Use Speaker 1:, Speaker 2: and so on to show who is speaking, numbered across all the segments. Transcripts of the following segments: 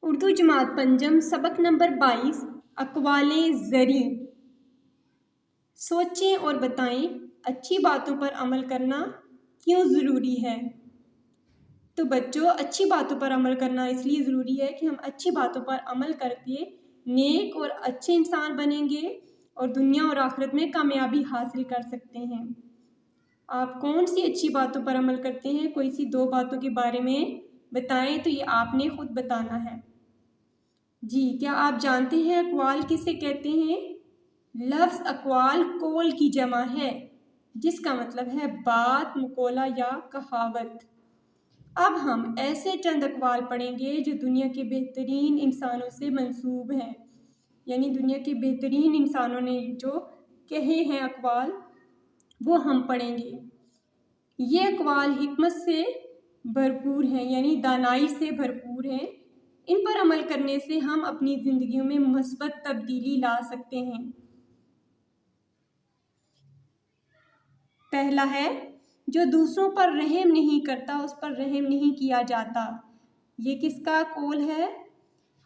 Speaker 1: اردو جماعت پنجم سبق نمبر 22 اقوال زری۔ سوچیں اور بتائیں اچھی باتوں پر عمل کرنا کیوں ضروری ہے؟ تو بچوں، اچھی باتوں پر عمل کرنا اس لیے ضروری ہے کہ ہم اچھی باتوں پر عمل کر کے نیک اور اچھے انسان بنیں گے اور دنیا اور آخرت میں کامیابی حاصل کر سکتے ہیں۔ آپ کون سی اچھی باتوں پر عمل کرتے ہیں؟ کوئی سی 2 باتوں کے بارے میں بتائیں، تو یہ آپ نے خود بتانا ہے۔ جی، کیا آپ جانتے ہیں اقوال کسے کہتے ہیں؟ لفظ اقوال قول کی جمع ہے، جس کا مطلب ہے بات، مقولہ یا کہاوت۔ اب ہم ایسے چند اقوال پڑھیں گے جو دنیا کے بہترین انسانوں سے منسوب ہیں، یعنی دنیا کے بہترین انسانوں نے جو کہے ہیں اقوال، وہ ہم پڑھیں گے۔ یہ اقوال حکمت سے بھرپور ہیں، یعنی دانائی سے بھرپور ہیں۔ ان پر عمل کرنے سے ہم اپنی زندگیوں میں مثبت تبدیلی لا سکتے ہیں۔ پہلا ہے، جو دوسروں پر رحم نہیں کرتا اس پر رحم نہیں کیا جاتا۔ یہ کس کا قول ہے؟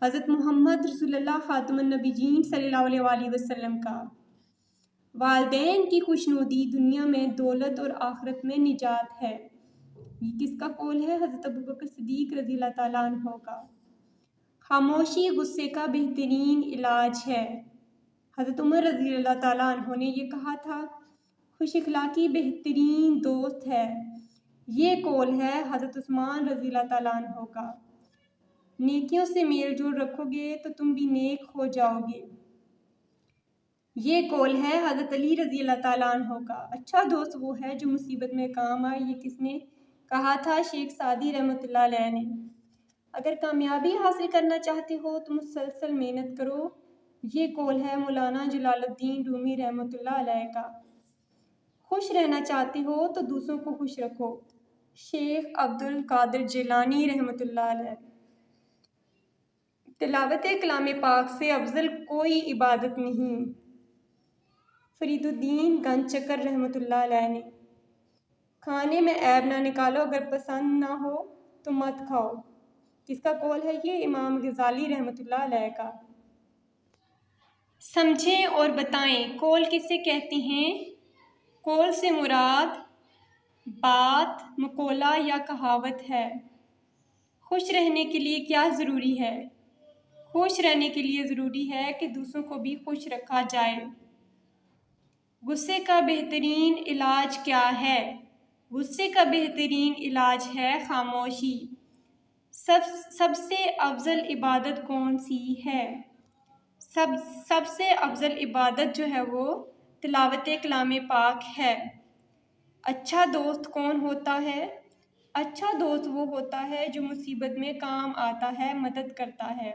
Speaker 1: حضرت محمد رسول اللہ خاتم النبیین صلی اللہ علیہ وآلہ وسلم کا۔ والدین کی خوشنودی دنیا میں دولت اور آخرت میں نجات ہے۔ یہ کس کا قول ہے؟ حضرت ابوبکر صدیق رضی اللہ تعالیٰ عنہ کا۔ خاموشی غصے کا بہترین علاج ہے۔ حضرت عمر رضی اللہ تعالیٰ عنہ نے یہ کہا تھا، خوش اخلاقی بہترین دوست ہے۔ یہ قول ہے حضرت عثمان رضی اللہ تعالیٰ عنہ کا۔ نیکیوں سے میل جول رکھو گے تو تم بھی نیک ہو جاؤ گے۔ یہ قول ہے حضرت علی رضی اللہ تعالیٰ عنہ کا۔ اچھا دوست وہ ہے جو مصیبت میں کام آئے۔ یہ کس نے کہا تھا؟ شیخ سعدی رحمۃ اللہ علیہ نے۔ اگر کامیابی حاصل کرنا چاہتے ہو تو مسلسل محنت کرو۔ یہ قول ہے مولانا جلال الدین رومی رحمۃ اللہ علیہ کا۔ خوش رہنا چاہتے ہو تو دوسروں کو خوش رکھو۔ شیخ عبد القادر جیلانی رحمۃ اللہ علیہ۔ تلاوت کلام پاک سے افضل کوئی عبادت نہیں۔ فرید الدین گنج چکر رحمۃ اللہ علیہ نے۔ کھانے میں عیب نہ نکالو، اگر پسند نہ ہو تو مت کھاؤ۔ کس کا قول ہے یہ؟ امام غزالی رحمۃ اللہ علیہ کا۔ سمجھیں اور بتائیں قول کسے کہتے ہیں؟ قول سے مراد بات، مقولہ یا کہاوت ہے۔ خوش رہنے کے لیے کیا ضروری ہے؟ خوش رہنے کے لیے ضروری ہے کہ دوسروں کو بھی خوش رکھا جائے۔ غصے کا بہترین علاج کیا ہے؟ غصے کا بہترین علاج ہے خاموشی۔ سب سے افضل عبادت کون سی ہے؟ سب سے افضل عبادت جو ہے وہ تلاوت کلام پاک ہے۔ اچھا دوست کون ہوتا ہے؟ اچھا دوست وہ ہوتا ہے جو مصیبت میں کام آتا ہے، مدد کرتا ہے۔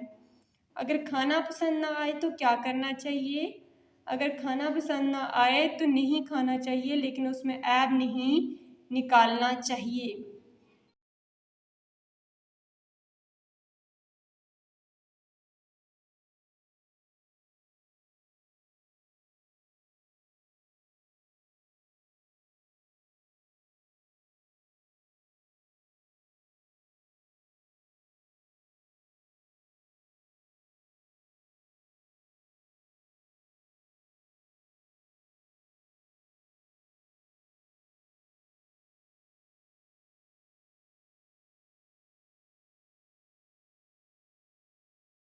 Speaker 1: اگر کھانا پسند نہ آئے تو کیا کرنا چاہیے؟ اگر کھانا پسند نہ آئے تو نہیں کھانا چاہیے، لیکن اس میں عیب نہیں نکالنا چاہیے۔